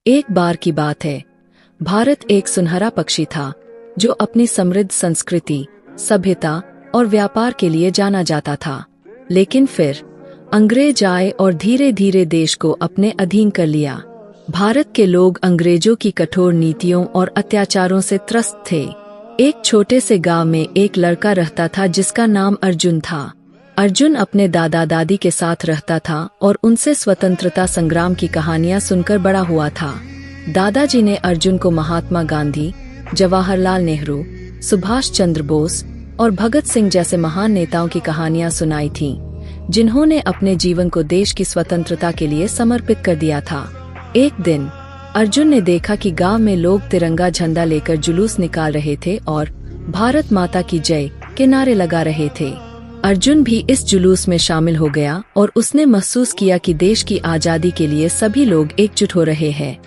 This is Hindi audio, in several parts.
एक बार की बात है, भारत एक सुनहरा पक्षी था जो अपनी समृद्ध संस्कृति, सभ्यता और व्यापार के लिए जाना जाता था। लेकिन फिर अंग्रेज आए और धीरे धीरे देश को अपने अधीन कर लिया। भारत के लोग अंग्रेजों की कठोर नीतियों और अत्याचारों से त्रस्त थे। एक छोटे से गांव में एक लड़का रहता था जिसका नाम अर्जुन था। अर्जुन अपने दादा दादी के साथ रहता था और उनसे स्वतंत्रता संग्राम की कहानियां सुनकर बड़ा हुआ था। दादाजी ने अर्जुन को महात्मा गांधी, जवाहरलाल नेहरू, सुभाष चंद्र बोस और भगत सिंह जैसे महान नेताओं की कहानियां सुनाई थीं, जिन्होंने अपने जीवन को देश की स्वतंत्रता के लिए समर्पित कर दिया था। एक दिन अर्जुन ने देखा कि गांव में लोग तिरंगा झंडा लेकर जुलूस निकाल रहे थे और भारत माता की जय के नारे लगा रहे थे। अर्जुन भी इस जुलूस में शामिल हो गया और उसने महसूस किया कि देश की आजादी के लिए सभी लोग एकजुट हो रहे हैं।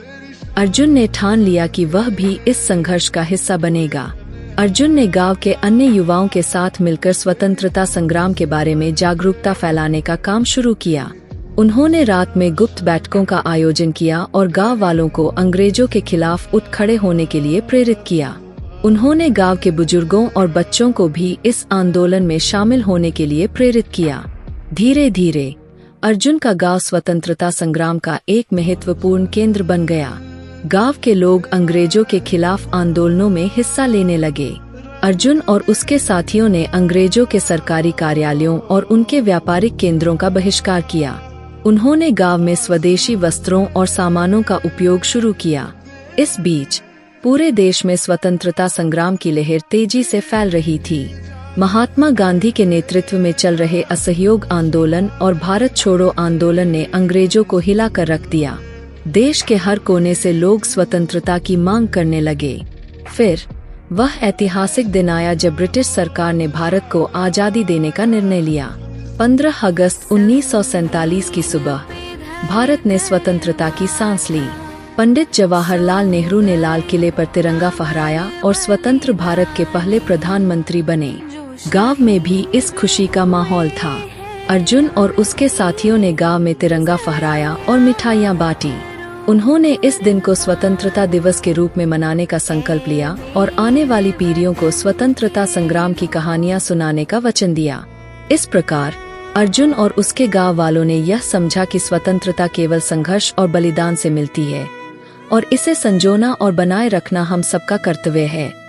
अर्जुन ने ठान लिया कि वह भी इस संघर्ष का हिस्सा बनेगा। अर्जुन ने गांव के अन्य युवाओं के साथ मिलकर स्वतंत्रता संग्राम के बारे में जागरूकता फैलाने का काम शुरू किया। उन्होंने रात में गुप्त बैठकों का आयोजन किया और गांव वालों को अंग्रेजों के खिलाफ उठ खड़े होने के लिए प्रेरित किया। उन्होंने गांव के बुजुर्गों और बच्चों को भी इस आंदोलन में शामिल होने के लिए प्रेरित किया। धीरे धीरे अर्जुन का गांव स्वतंत्रता संग्राम का एक महत्वपूर्ण केंद्र बन गया। गांव के लोग अंग्रेजों के खिलाफ आंदोलनों में हिस्सा लेने लगे। अर्जुन और उसके साथियों ने अंग्रेजों के सरकारी कार्यालयों और उनके व्यापारिक केंद्रों का बहिष्कार किया। उन्होंने गांव में स्वदेशी वस्त्रों और सामानों का उपयोग शुरू किया। इस बीच पूरे देश में स्वतंत्रता संग्राम की लहर तेजी से फैल रही थी। महात्मा गांधी के नेतृत्व में चल रहे असहयोग आंदोलन और भारत छोड़ो आंदोलन ने अंग्रेजों को हिला कर रख दिया। देश के हर कोने से लोग स्वतंत्रता की मांग करने लगे। फिर वह ऐतिहासिक दिन आया जब ब्रिटिश सरकार ने भारत को आजादी देने का निर्णय लिया। 15 अगस्त 1947 की सुबह भारत ने स्वतंत्रता की सांस ली। पंडित जवाहरलाल नेहरू ने लाल किले पर तिरंगा फहराया और स्वतंत्र भारत के पहले प्रधानमंत्री बने। गांव में भी इस खुशी का माहौल था। अर्जुन और उसके साथियों ने गांव में तिरंगा फहराया और मिठाइयां बांटी। उन्होंने इस दिन को स्वतंत्रता दिवस के रूप में मनाने का संकल्प लिया और आने वाली पीढ़ियों को स्वतंत्रता संग्राम की कहानियां सुनाने का वचन दिया। इस प्रकार अर्जुन और उसके गांव वालों ने यह समझा कि स्वतंत्रता केवल संघर्ष और बलिदान से मिलती है और इसे संजोना और बनाए रखना हम सबका कर्तव्य है।